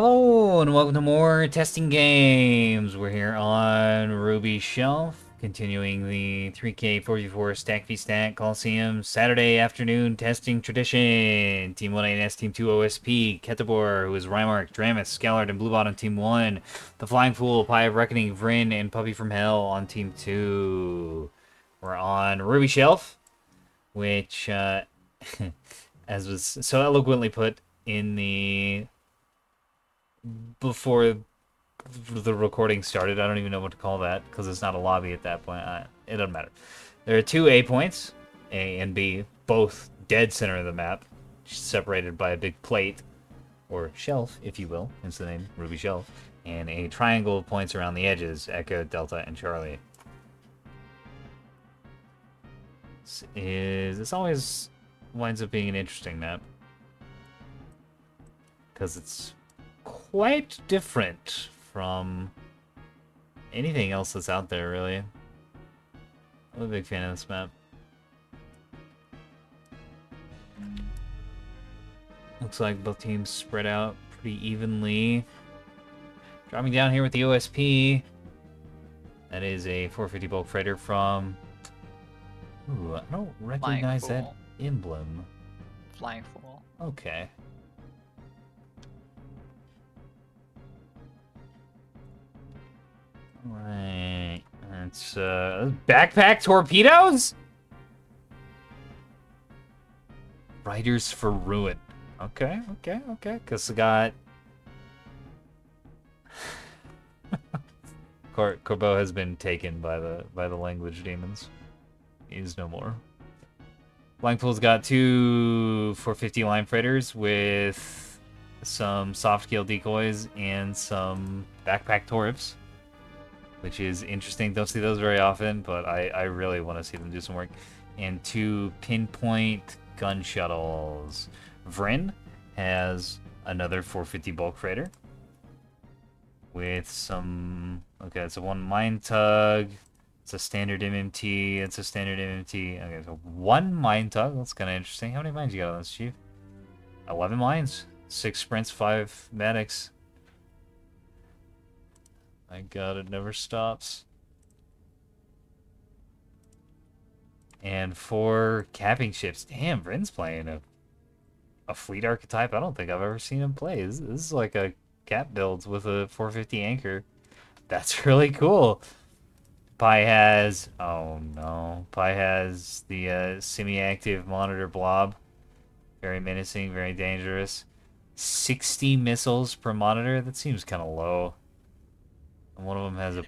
Hello and welcome to more testing games. We're here on Ruby Shelf, continuing the 3K44 Stack v Stack Coliseum Saturday afternoon testing tradition. Team 1ANS, Team 2 OSP, Ketabor, who is Rymark, Dramus, Scallard, and Bluebot on Team 1. The Flying Fool, Pie of Reckoning, Vryn, and Puppy from Hell on Team 2. We're on Ruby Shelf, which, as was so eloquently put in the before the recording started. I don't even know what to call that because it's not a lobby at that point. It doesn't matter. There are two A points, A and B, both dead center of the map, separated by a big plate, or shelf, if you will, hence the name Ruby Shelf, and a triangle of points around the edges, Echo, Delta, and Charlie. This always winds up being an interesting map because it's quite different from anything else that's out there, really. I'm a big fan of this map. Looks like both teams spread out pretty evenly. Dropping down here with the OSP. That is a 450 bulk freighter from... Ooh, I don't recognize that emblem. Flying Fool. Okay. Alright. That's, backpack torpedoes? Riders for Ruin. Okay. Because we got... Corbeau has been taken by the language demons. He is no more. Flying Fool's got two 450 line freighters with some soft kill decoys and some backpack torps, which is interesting. Don't see those very often, but I really want to see them do some work. And two pinpoint gun shuttles. Vryn has another 450 bulk freighter with some... Okay, it's a one mine tug. It's a standard MMT. It's a standard MMT. Okay, so one mine tug. That's kind of interesting. How many mines you got on this, Chief? 11 mines. 6 sprints, 5 medics. My god, it never stops. And 4 capping ships. Damn, Vryn's playing a fleet archetype I don't think I've ever seen him play. This is like a cap build with a 450 anchor. That's really cool. Pi has... Oh no. Pi has the semi-active monitor blob. Very menacing, very dangerous. 60 missiles per monitor? That seems kind of low. And one of them has a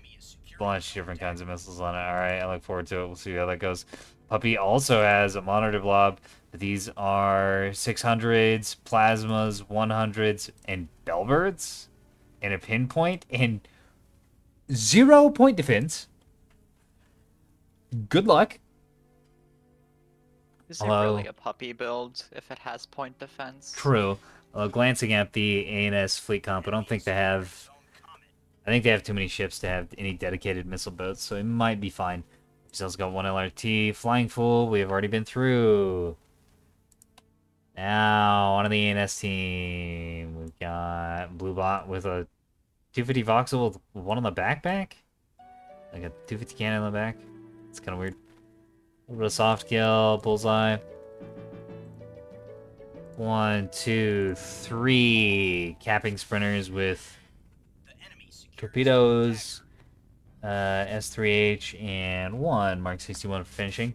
bunch of different kinds of missiles on it. Alright, I look forward to it. We'll see how that goes. Puppy also has a monitor blob. These are 600s, plasmas, 100s, and bellbirds. And a pinpoint. And 0 point defense. Good luck. Is it really a puppy build if it has point defense? True. Glancing at the ANS fleet comp, I don't think they have... I think they have too many ships to have any dedicated missile boats, so it might be fine. He's also got 1 LRT. Flying Fool, we have already been through. Now, on the ANS team, we've got Bluebot with a 250 voxel with 1 on the backpack? Like a 250 cannon on the back? It's kind of weird. A little bit of soft kill, bullseye. 1, 2, 3 capping sprinters with torpedoes, S3H, and 1 Mark 61 for finishing.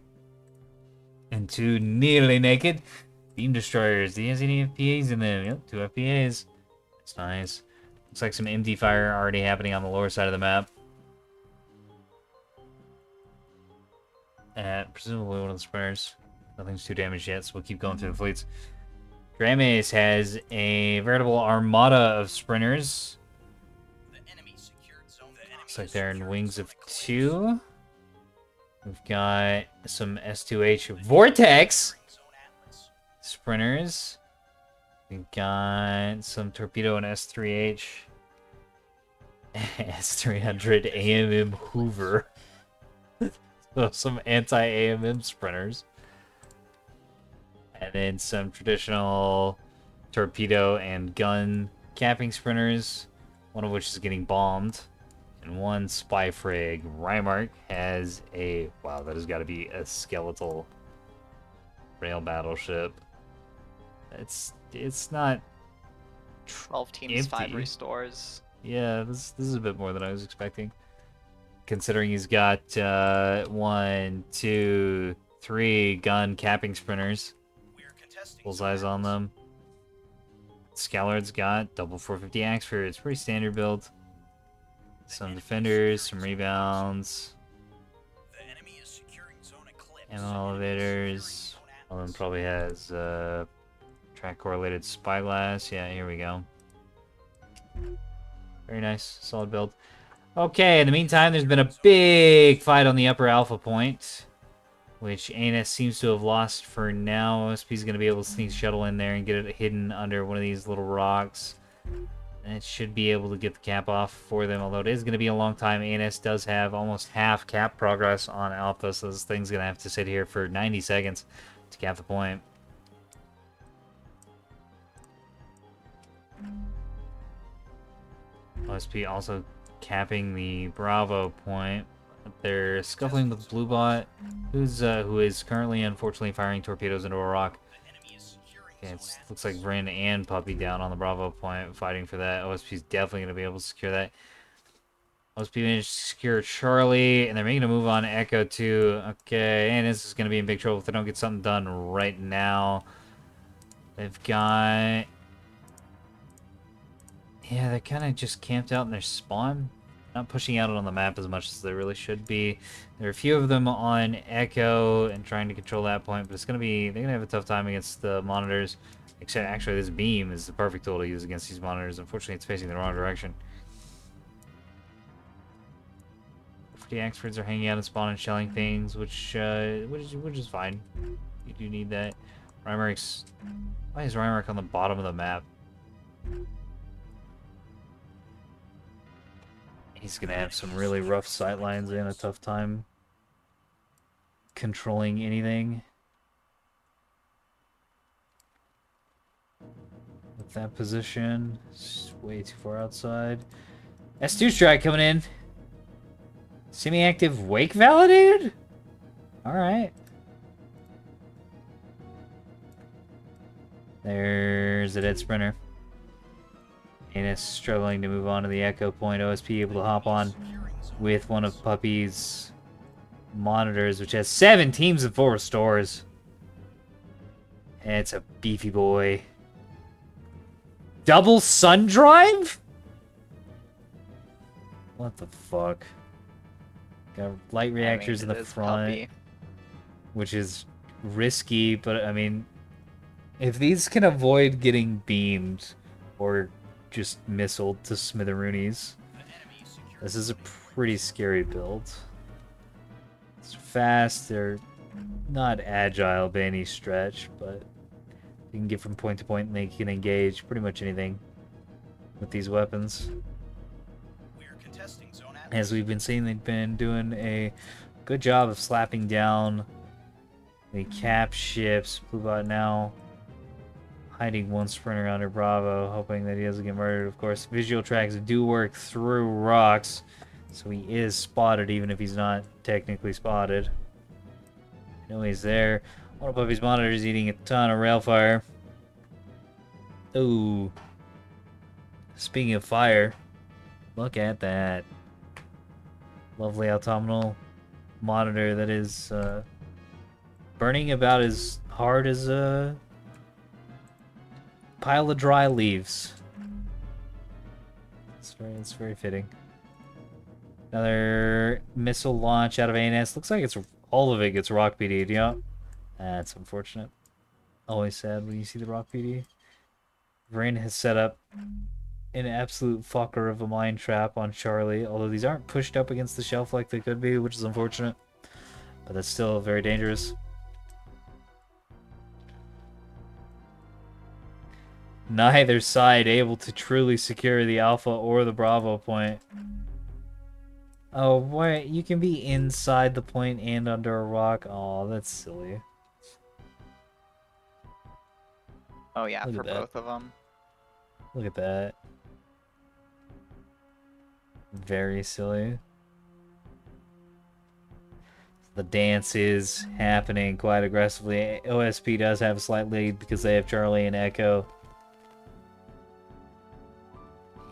And 2 nearly naked beam destroyers. Do you have any FPAs in them? Yep, 2 FPAs. That's nice. Looks like some MD fire already happening on the lower side of the map. At presumably one of the sprinters. Nothing's too damaged yet, so we'll keep going through the fleets. Dramus has a veritable armada of sprinters. Looks like they're in wings of 2. We've got some S2H Vortex sprinters. We've got some torpedo and S3H. S300 AMM Hoover. So some anti-AMM sprinters. And then some traditional torpedo and gun capping sprinters, one of which is getting bombed, and one spy frig. Rymark has a... Wow, that has got to be a skeletal rail battleship. It's not 12 teams, 5 empty. restores. Yeah, this is a bit more than I was expecting. Considering he's got 1, 2, 3 gun capping sprinters. Bullseyes on them. Scallard's got double 450 axe for it's pretty standard build. Some defenders, some rebounds. Ammo elevators. One of them probably has track correlated spyglass. Yeah, here we go. Very nice, solid build. Okay, in the meantime, there's been a big fight on the upper alpha point, which ANS seems to have lost for now. OSP's going to be able to sneak shuttle in there and get it hidden under one of these little rocks. And it should be able to get the cap off for them, although it is going to be a long time. ANS does have almost half cap progress on alpha, so this thing's going to have to sit here for 90 seconds to cap the point. OSP also capping the Bravo point. They're scuffling with Bluebot, who is currently unfortunately firing torpedoes into a rock. Okay, it looks like Vrin and Puppy down on the Bravo point fighting for that. OSP's definitely going to be able to secure that. OSP managed to secure Charlie, and they're making a move on Echo too. Okay, and this is going to be in big trouble if they don't get something done right now. They've got... Yeah, they're kind of just camped out in their spawn. Not pushing out on the map as much as they really should be. There are a few of them on Echo and trying to control that point, but it's going to be... They're going to have a tough time against the monitors. Except, actually, this beam is the perfect tool to use against these monitors. Unfortunately, it's facing the wrong direction. The Axfords are hanging out and spawn and shelling things, which is fine. You do need that. Rymark's... Why is Rymark on the bottom of the map? He's gonna have some really rough sightlines and a tough time controlling anything with that position. It's way too far outside. S2 strike coming in. Semi-active wake validated? Alright. There's a dead sprinter. Anus struggling to move on to the Echo point. OSP able to hop on with one of Puppy's monitors, which has 7 teams and 4 restores. And it's a beefy boy. Double sun drive? What the fuck? Got light reactors in the front, which is risky, but I mean, if these can avoid getting beamed or just missiled to smitheroonies, this is a pretty scary build. It's fast, they're not agile by any stretch, but you can get from point to point and they can engage pretty much anything with these weapons. As we've been seeing, they've been doing a good job of slapping down the cap ships. Bluebot now hiding one sprinter under Bravo, hoping that he doesn't get murdered. Of course, visual tracks do work through rocks, so he is spotted even if he's not technically spotted. I know he's there. One of Puppy's monitors eating a ton of rail fire. Ooh. Speaking of fire, look at that. Lovely autumnal monitor that is burning about as hard as a pile of dry leaves. It's very fitting. Another missile launch out of ANS. Looks like it's all of it gets rock PD'd. Yeah, that's unfortunate. Always sad when you see the rock PD. Vrin has set up an absolute fucker of a mine trap on Charlie, although these aren't pushed up against the shelf like they could be, which is unfortunate, but that's still very dangerous. Neither side able to truly secure the Alpha or the Bravo point. Oh, boy, you can be inside the point and under a rock. Oh, that's silly. Oh yeah, Look for at that. both of them. Look at that. Very silly. The dance is happening quite aggressively. OSP does have a slight lead because they have Charlie and Echo.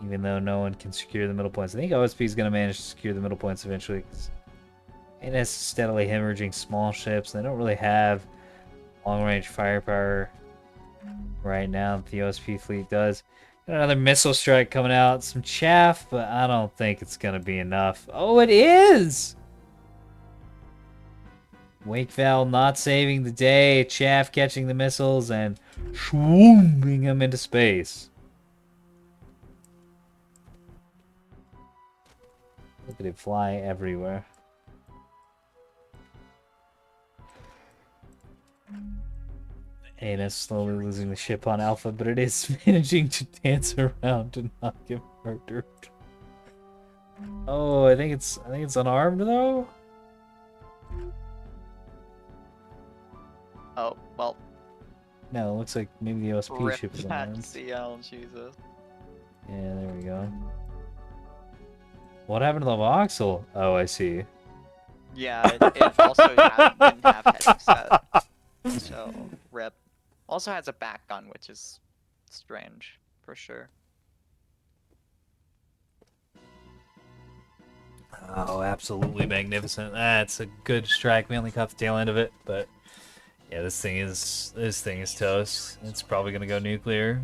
Even though no one can secure the middle points. I think OSP is going to manage to secure the middle points eventually. It is steadily hemorrhaging small ships. They don't really have long-range firepower right now that the OSP fleet does. Got another missile strike coming out. Some chaff, but I don't think it's going to be enough. Oh, it is! Wakeval not saving the day. Chaff catching the missiles and swooming them into space. Look at it fly everywhere. ANS slowly losing the ship on Alpha, but it is managing to dance around and not get murdered. Oh, I think it's unarmed though. Oh, well, No, it looks like maybe the OSP rip ship is that unarmed. CL, Jesus. Yeah, there we go. What happened to the voxel? Oh, I see. Yeah, it also didn't have heading set, so rip. Also has a back gun, which is strange, for sure. Oh, absolutely magnificent. That's a good strike. We only caught the tail end of it, but yeah, this thing is toast. It's probably gonna go nuclear.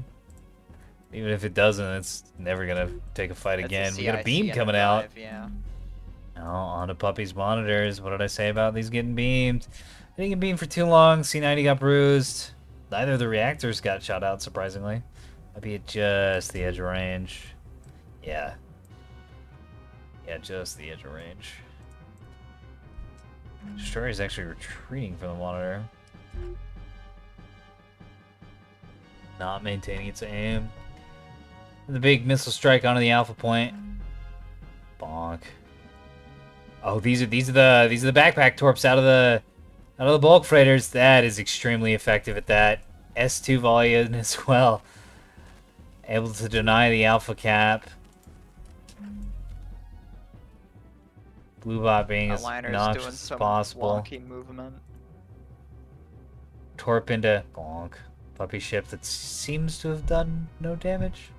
Even if it doesn't, it's never gonna take a fight again. We got a beam coming out. Yeah. Oh, on to Puppy's monitors. What did I say about these getting beamed? They didn't get beamed for too long. C90 got bruised. Neither of the reactors got shot out, surprisingly. Might be at just the edge of range. Yeah. Yeah, just the edge of range. Destroyer is actually retreating from the monitor. Not maintaining its aim. The big missile strike onto the alpha point. Bonk. Oh, these are the backpack torps out of the bulk freighters. That is extremely effective at that. S2 volume as well. Able to deny the alpha cap. Blue bot being as noxious as possible. Wonky movement. Torp into bonk. Puppy ship that seems to have done no damage.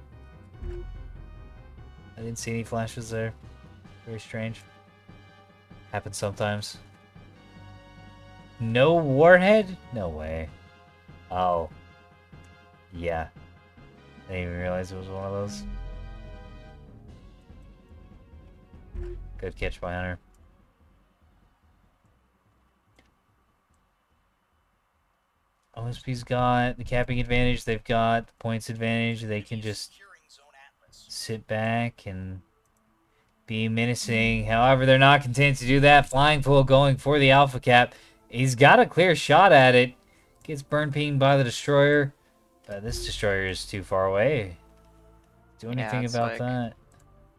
I didn't see any flashes there. Very strange. Happens sometimes. No warhead? No way. Oh. Yeah. I didn't even realize it was one of those. Good catch by Hunter. OSP's got the capping advantage. They've got the points advantage. They can just sit back and be menacing. However, they're not content to do that. Flying full going for the alpha cap. He's got a clear shot at it. Gets burn pinged by the destroyer. This destroyer is too far away. Do anything about like that?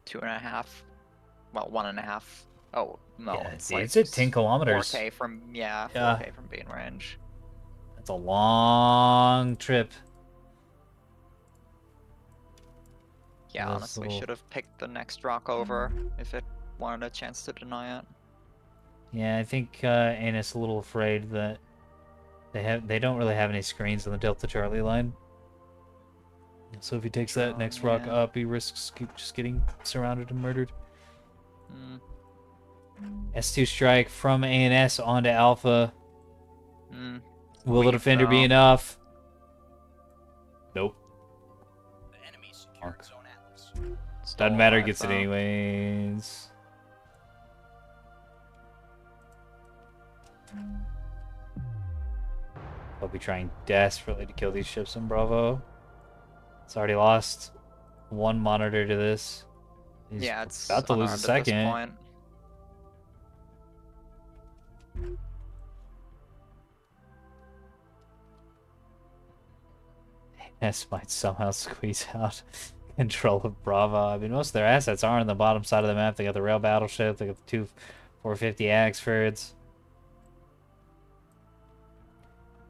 2.5. Well, 1.5. Oh, no. Yeah, it's like it's at 10 kilometers. 4K from, yeah, 4K from being range. That's a long trip. Yeah, honestly, should have picked the next rock over if it wanted a chance to deny it. Yeah, I think Anna's a little afraid that they don't really have any screens on the Delta Charlie line. So if he takes that next rock up, he risks just getting surrounded and murdered. S2 strike from ANS onto Alpha. Will the defender be enough? Nope. Doesn't matter, gets it anyways. I'll be trying desperately to kill these ships in Bravo. It's already lost one monitor to this. He's it's about to lose a second. This might somehow squeeze out control of Bravo. I mean, most of their assets are on the bottom side of the map. They got the rail battleship. They got the two 450 Axfords.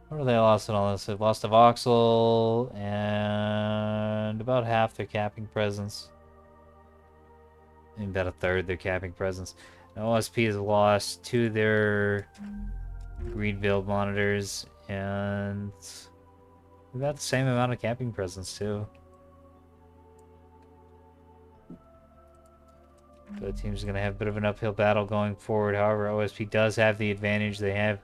What are they lost in all this? They've lost a voxel and about half their capping presence. in about a third their capping presence. Now, OSP has lost 2 of their Greenville monitors, and about the same amount of capping presence too. Both teams are going to have a bit of an uphill battle going forward. However, OSP does have the advantage. They have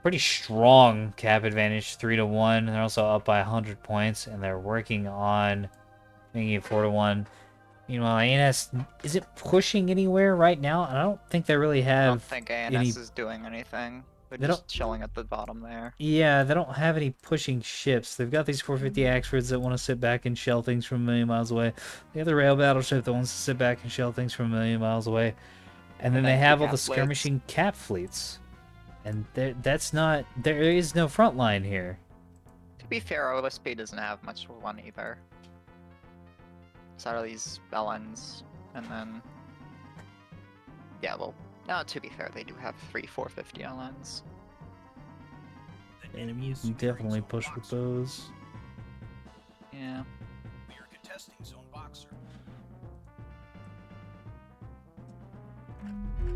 pretty strong cap advantage, 3-1. They're also up by 100 points, and they're working on making it 4-1. Meanwhile, ANS isn't pushing anywhere right now. I don't think they really I don't have think any. ANS is doing anything. They're They don't. just chilling at the bottom there. Yeah, they don't have any pushing ships. They've got these 450 Axfords that want to sit back and shell things from a million miles away. They have the rail battleship that wants to sit back and shell things from a million miles away. And then they two have all cap the fleets. skirmishing cap fleets. And that's not... There is no front line here. To be fair, OSP doesn't have much of one either. Outside of these LNs, and then... Yeah, well, no, to be fair, they do have 3 450 LNs. The enemy is You securing definitely zone push with boxer. those. Yeah. We are contesting zone boxer.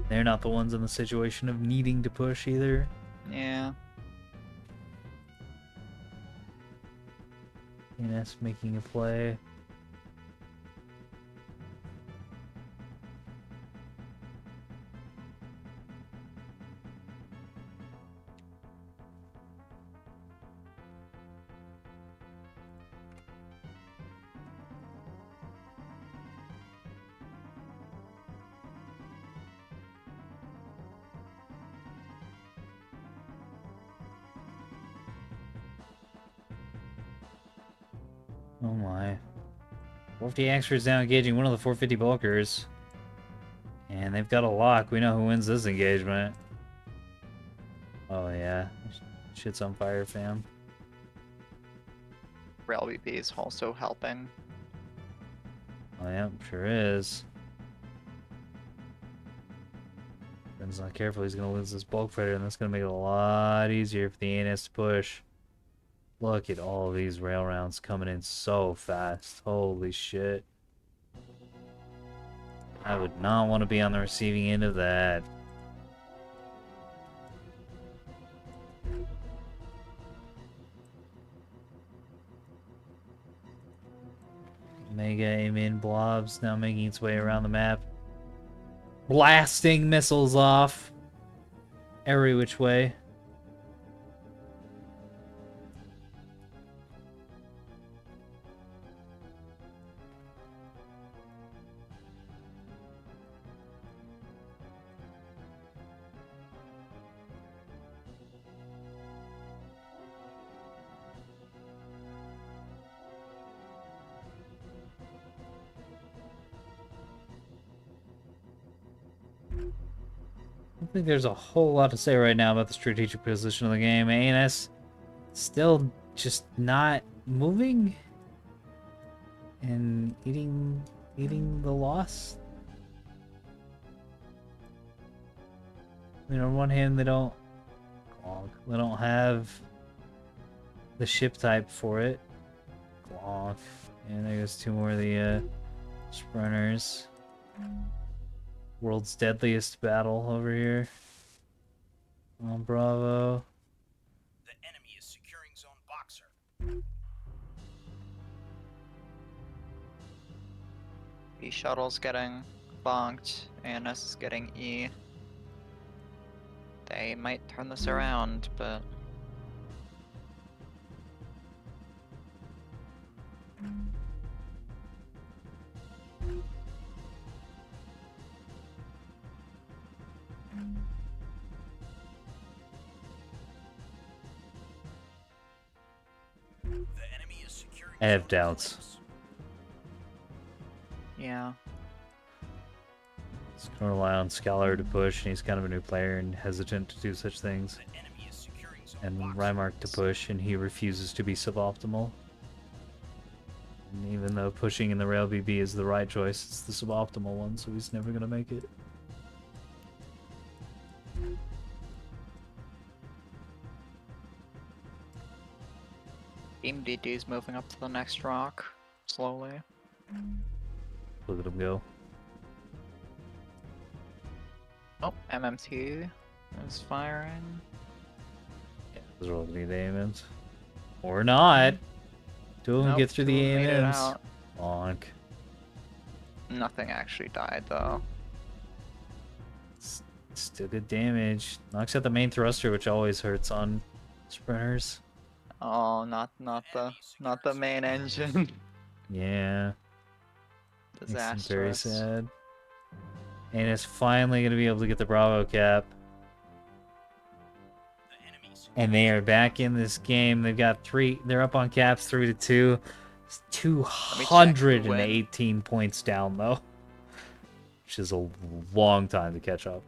They're not the ones in the situation of needing to push either. Yeah. ANS making a play. Oh my. 450 Axford's now engaging one of the 450 bulkers. And they've got a lock. We know who wins this engagement. Oh yeah. Shit's on fire, fam. Rail BP is also helping. Oh yeah, sure is. Ben's not careful, he's gonna lose this bulk fighter, and that's gonna make it a lot easier for the ANS to push. Look at all of these rail rounds coming in so fast. Holy shit. I would not want to be on the receiving end of that. Mega aim-in blobs now making its way around the map. Blasting missiles off every which way. I don't think there's a whole lot to say right now about the strategic position of the game. ANS still just not moving and eating the loss. I mean, on one hand, they don't have the ship type for it. Glonk. And there goes 2 more of the sprinters. World's deadliest battle over here. On Bravo. The enemy is securing zone boxer. B shuttle's getting bonked, ANS is getting E. They might turn this around, but... The enemy is securing I have zone doubts. bonus. Yeah. It's going to rely on Scholar to push, and he's kind of a new player and hesitant to do such things. The enemy is securing zone And boxer. Rymark to push, and he refuses to be suboptimal. And even though pushing in the rail BB is the right choice, it's the suboptimal one, so he's never going to make it. Beam DD's moving up to the next rock, slowly. Look at him go. Oh, MMT is firing. Yeah, those are all gonna be the AMMs. Or not. Two of them Nope, get through two the made it AMMs. out. Bonk. Nothing actually died though. Still good damage. Knocks out the main thruster, which always hurts on sprinters. Oh, not the main engine. Yeah. Makes him very Disastrous. sad. And it's finally going to be able to get the Bravo cap. The enemy And they are back in this game. They've got they're up on caps 3-2. It's me check who win. 218 points down, though. Which is a long time to catch up.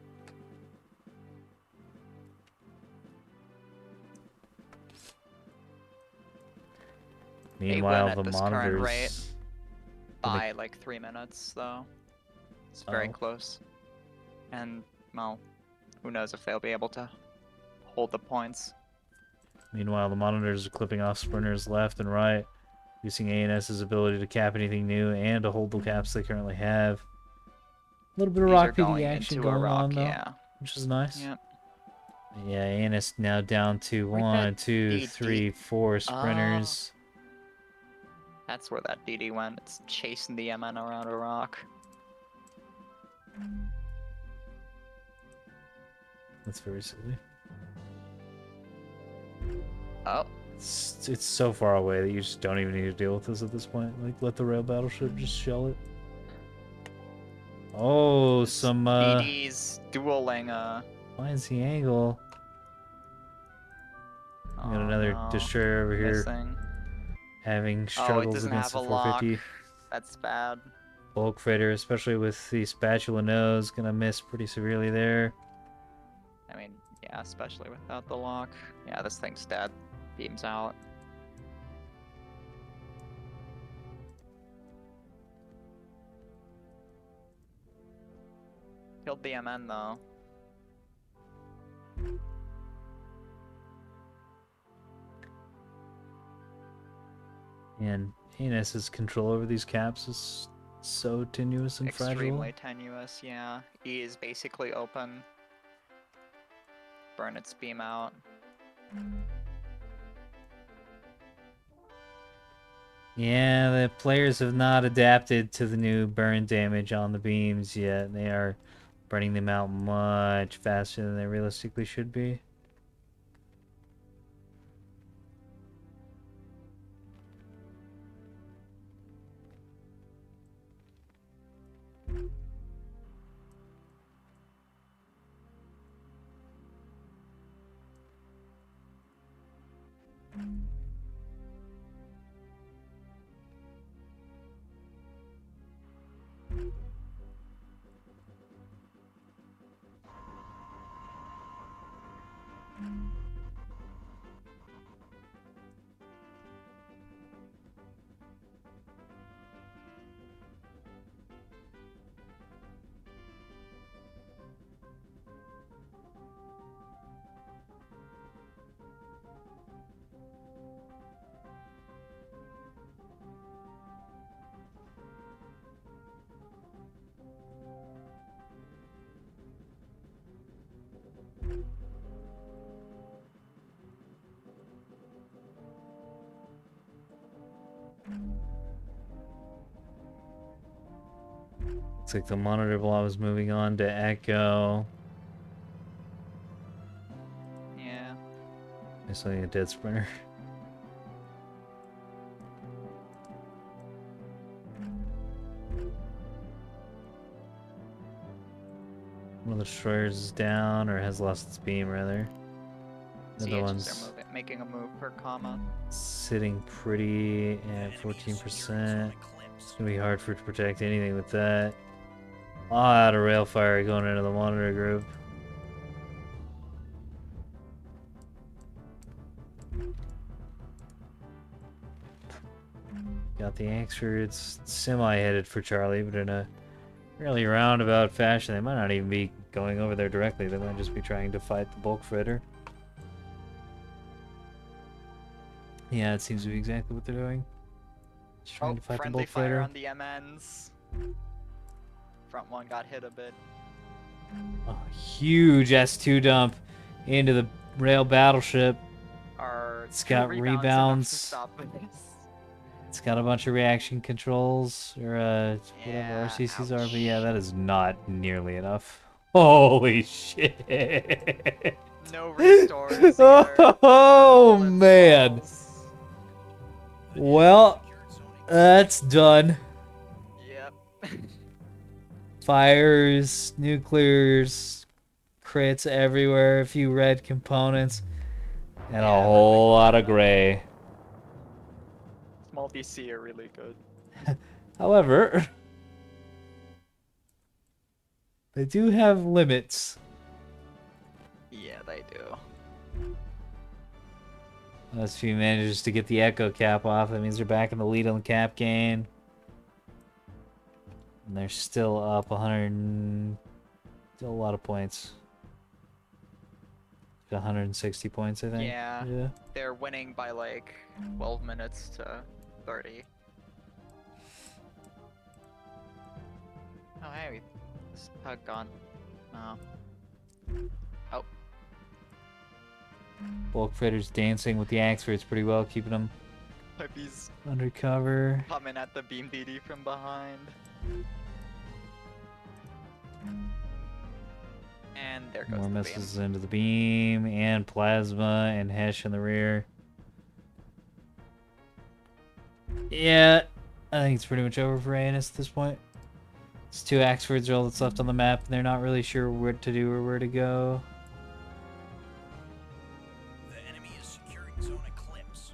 They win Meanwhile, at the this current rate monitors... by like 3 minutes though. It's very Oh. close. And well, who knows if they'll be able to hold the points. Meanwhile, the monitors are clipping off sprinters left and right, using ANS's ability to cap anything new and to hold the caps they currently have. A little bit of These rock are PD going action into a going rock, on, though, yeah. which is nice. Yep. Yeah, ANS now down to Where'd that 1, 2, DD 3, 4 sprinters. That's where that DD went. It's chasing the MN around a rock. That's very silly. Oh, It's so far away that you just don't even need to deal with this at this point. Like, let the rail battleship just shell it. Oh, some, DD's dueling, finds the angle. We got oh another no, destroyer over here missing. having Oh, it struggles doesn't against have the a lock. 450. That's bad. Bulk freighter, especially with the spatula nose, gonna miss pretty severely there. I mean, yeah, especially without the lock. Yeah, this thing's dead. Beams out. Killed the MN though. And ANS's control over these caps is so tenuous and Extremely fragile. tenuous, yeah. E is basically open. Burn its beam out. Yeah, the players have not adapted to the new burn damage on the beams yet. They are burning them out much faster than they realistically should be. Looks like the monitor blob is moving on to Echo. Yeah. There's only a dead sprinter. One of the destroyers is down, or has lost its beam, rather. The other CHs one's are making a move per comma. sitting pretty at 14%. It's gonna be hard for it to protect anything with that. A lot of rail fire going into the monitor group. Got the Angster. It's semi-headed for Charlie, but in a fairly roundabout fashion. They might not even be going over there directly. They might just be trying to fight the bulk freighter. Yeah, it seems to be exactly what they're doing. Just trying Oh, to fight the friendly bulk fire freighter. on the MNs. Front one got hit a bit. A huge S2 dump into the rail battleship. Are It's two got rebounds enough to rebounds. stop this? It's got a bunch of reaction controls, or whatever Yeah, RCCs are, but ouch. yeah, that is not nearly enough. Holy shit! No restores either. Oh All man! installs. Well, that's done. Yep. Fires, nuclears, crits everywhere, a few red components, and a Yeah, but whole lot of gray. multi-C are really good. However, they do have limits. Yeah, they do. Unless he manages to get the echo cap off, that means they're back in the lead on the cap gain. And they're still up 100. Still a lot of points. 160 points, I think. Yeah. They're winning by like 12 minutes to 30. Oh, hey, this pug gone. Oh. Oh, Bulk Freighter's dancing with the Axfords pretty well, keeping them hope he's under cover. coming at the beam DD from behind. And there goes More the missiles beam. into the beam, and plasma, and Hesh in the rear. Yeah, I think it's pretty much over for ANS at this point. It's two Axfords are all that's left on the map, and they're not really sure what to do or where to go. The enemy is securing zone Eclipse.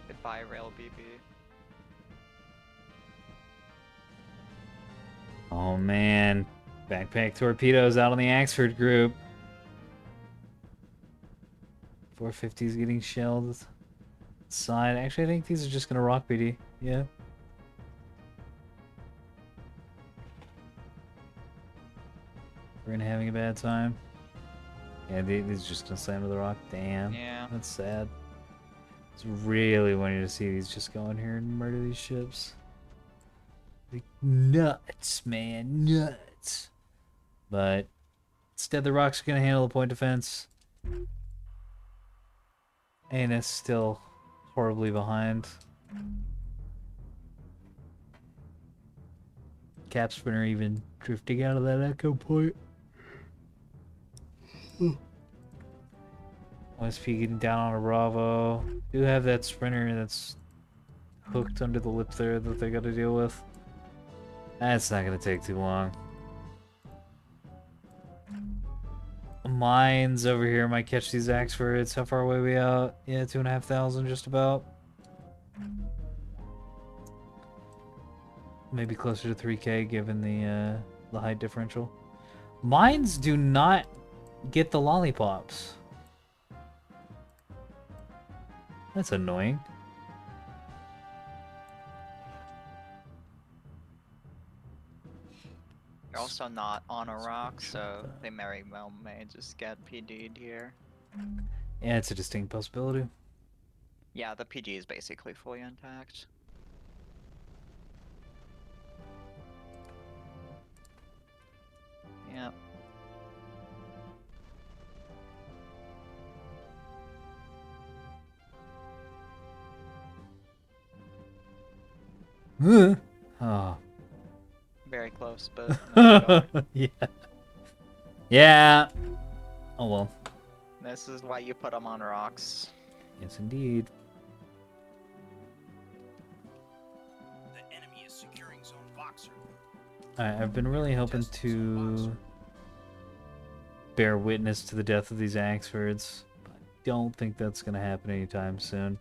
Goodbye, Rail BB. Oh man, backpack torpedoes out on the Axford group. 450's getting shelled. Side. Actually, I think these are just gonna rock BD. Yeah. We're gonna having a bad time. Yeah, these are just gonna slam to the rock. Damn. Yeah. That's sad. It's really wanting to see these just go in here and murder these ships. Like, nuts, man. Nuts. But instead, the rocks are gonna handle the point defense. And it's still horribly behind. Cap Spinner even drifting out of that echo point. OSP getting down on a Bravo. Do have that Sprinter that's hooked under the lip there that they gotta deal with. That's not gonna take too long. Mines over here might catch these Axfords. How far away are we out? Yeah, 2,500 just about. Maybe closer to 3K given the height differential. Mines do not get the lollipops. That's annoying. They're also not on a rock, so they very well may just get PD'd here. Yeah, it's a distinct possibility. Yeah, the PG is basically fully intact. Yeah. Oh. Very close, but not going. Yeah. Yeah. Oh well. This is why you put them on rocks. Yes, indeed. The enemy is securing zone Boxer. I've been really hoping to bear witness to the death of these Axfords. I don't think that's going to happen anytime soon.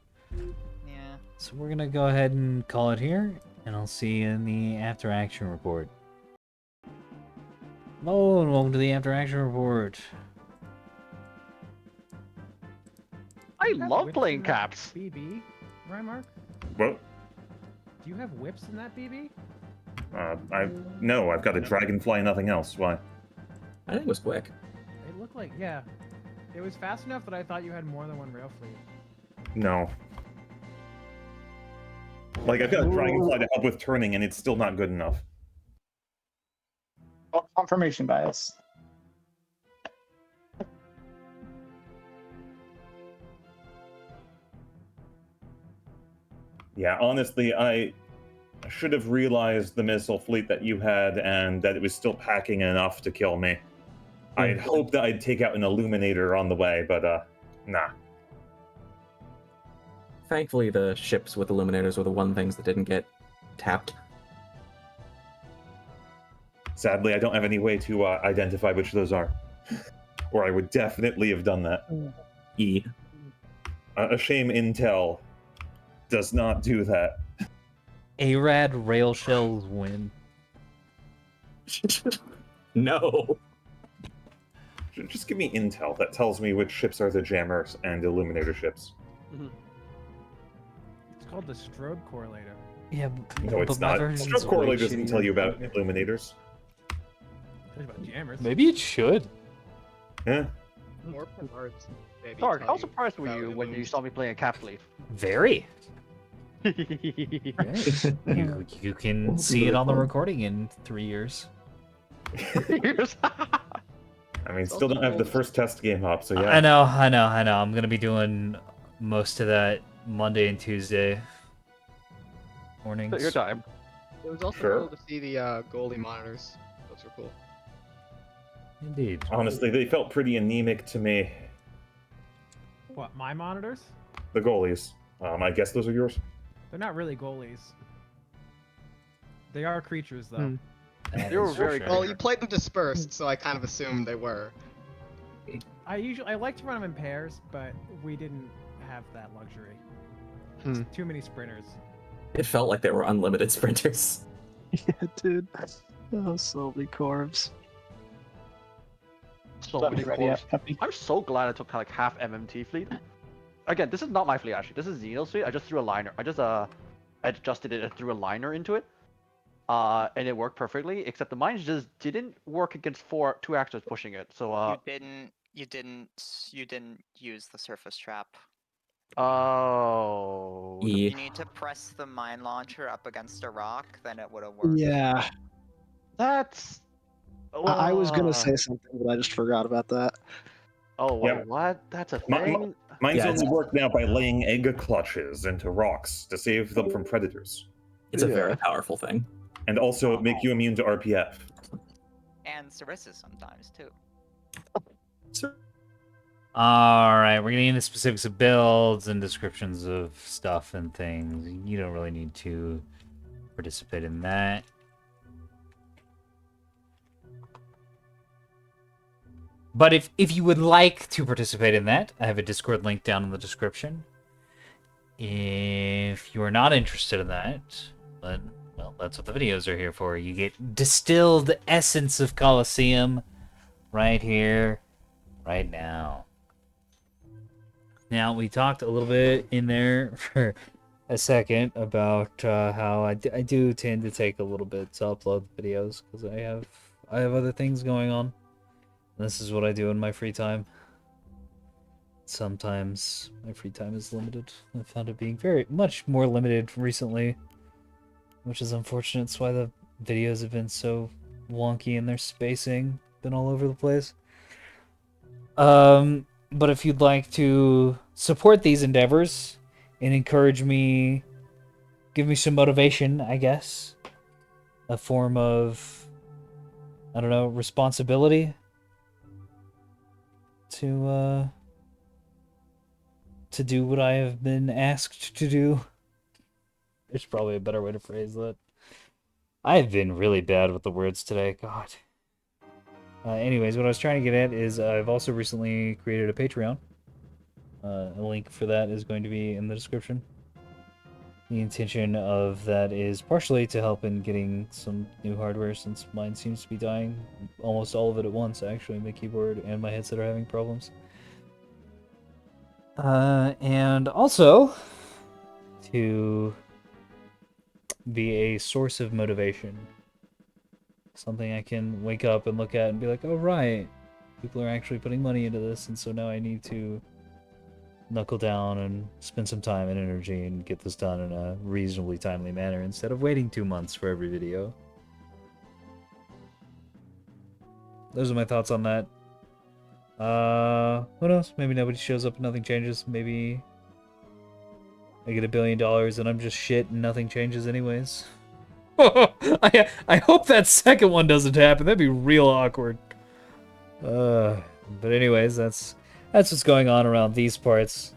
Yeah. So we're going to go ahead and call it here. And I'll see you in the after action report. Hello, and welcome to the after action report. I Do you have love whips playing in that caps. BB, Rymark? Well, Do you have whips in that BB? I've got a dragonfly, nothing else. Why? I think it was quick. They look like, yeah. It was fast enough that I thought you had more than one rail fleet. No. Like, I've got a dragonfly to help with turning, and it's still not good enough. Oh, confirmation bias. Yeah, honestly, I should have realized the missile fleet that you had and that it was still packing enough to kill me. I'd hoped that I'd take out an illuminator on the way, but, nah. Thankfully, the ships with illuminators were the one things that didn't get tapped. Sadly, I don't have any way to identify which those are. Or I would definitely have done that. E. A shame Intel does not do that. ARAD rail shells win. No. Just give me intel that tells me which ships are the jammers and illuminator ships. It's called the Strode Correlator. Yeah, No, it's but my not. version's Stroke way Correlator doesn't shittier. tell you about illuminators. There's about jammers. Maybe it should. Yeah. More parts, maybe. Sorry, tell how you surprised were about you the when you moves. saw me playing a cap fleet? Very. Years. You can see it on the recording in 3 years. I mean, still don't have the first test game up, so yeah. I know. I'm gonna be doing most of that Monday and Tuesday mornings. Your time. It was also Sure. cool to see the goalie monitors. Those were cool. Indeed. Honestly, they felt pretty anemic to me. What, my monitors? The goalies. I guess those are yours? They're not really goalies. They are creatures, though. Hmm. They were very Sure. Well, you played them dispersed, so I kind of assumed they were. I like to run them in pairs, but we didn't have that luxury. Hmm. Too many sprinters. It felt like they were unlimited sprinters. Yeah, dude. Oh, so many corvs. So Let me many ready up, corps. Peppy. I'm so glad I took like half MMT fleet. Again, this is not my fleet actually. This is Xeno's fleet. I just threw a liner. I just adjusted it and threw a liner into it. And it worked perfectly. Except the mines just didn't work against two actors pushing it. So You didn't use the surface trap. oh. E. You need to press the mine launcher up against a rock, then it would have worked. Yeah, That's. I was gonna Uh, say something, but I just forgot about that. Oh wait, Yeah. what? That's a My- thing. Mine's Yeah, only it's- work now by laying egg clutches into rocks to save them from predators. It's a Yeah. very powerful thing. And also make you immune to RPF. And Sarissa sometimes too. Alright, we're getting into specifics of builds and descriptions of stuff and things. You don't really need to participate in that. But if you would like to participate in that, I have a Discord link down in the description. If you are not interested in that, then, well, that's what the videos are here for. You get distilled essence of Colosseum right here, right now. Now, we talked a little bit in there for a second about how I do tend to take a little bit to upload videos because I have other things going on. This is what I do in my free time. Sometimes my free time is limited. I found it being very much more limited recently, which is unfortunate. That's why the videos have been so wonky in their spacing, been all over the place. But if you'd like to support these endeavors and encourage me, give me some motivation, I guess, a form of, I don't know, responsibility to do what I have been asked to do. There's probably a better way to phrase that. I've been really bad with the words today, God. Anyways, what I was trying to get at is I've also recently created a Patreon. A link for that is going to be in the description. The intention of that is partially to help in getting some new hardware, since mine seems to be dying. Almost all of it at once, actually. My keyboard and my headset are having problems. And also to be a source of motivation. Something I can wake up and look at and be like, oh, right. People are actually putting money into this, and so now I need to knuckle down and spend some time and energy and get this done in a reasonably timely manner instead of waiting 2 months for every video. Those are my thoughts on that. Who knows? Maybe nobody shows up and nothing changes. Maybe I get $1 billion and I'm just shit and nothing changes anyways. I hope that second one doesn't happen. That'd be real awkward. But anyways, that's what's going on around these parts.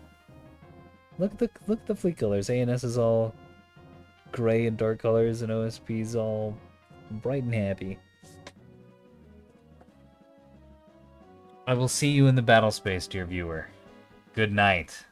Look at the fleet colors. ANS is all gray and dark colors, and OSP's all bright and happy. I will see you in the battle space, dear viewer. Good night.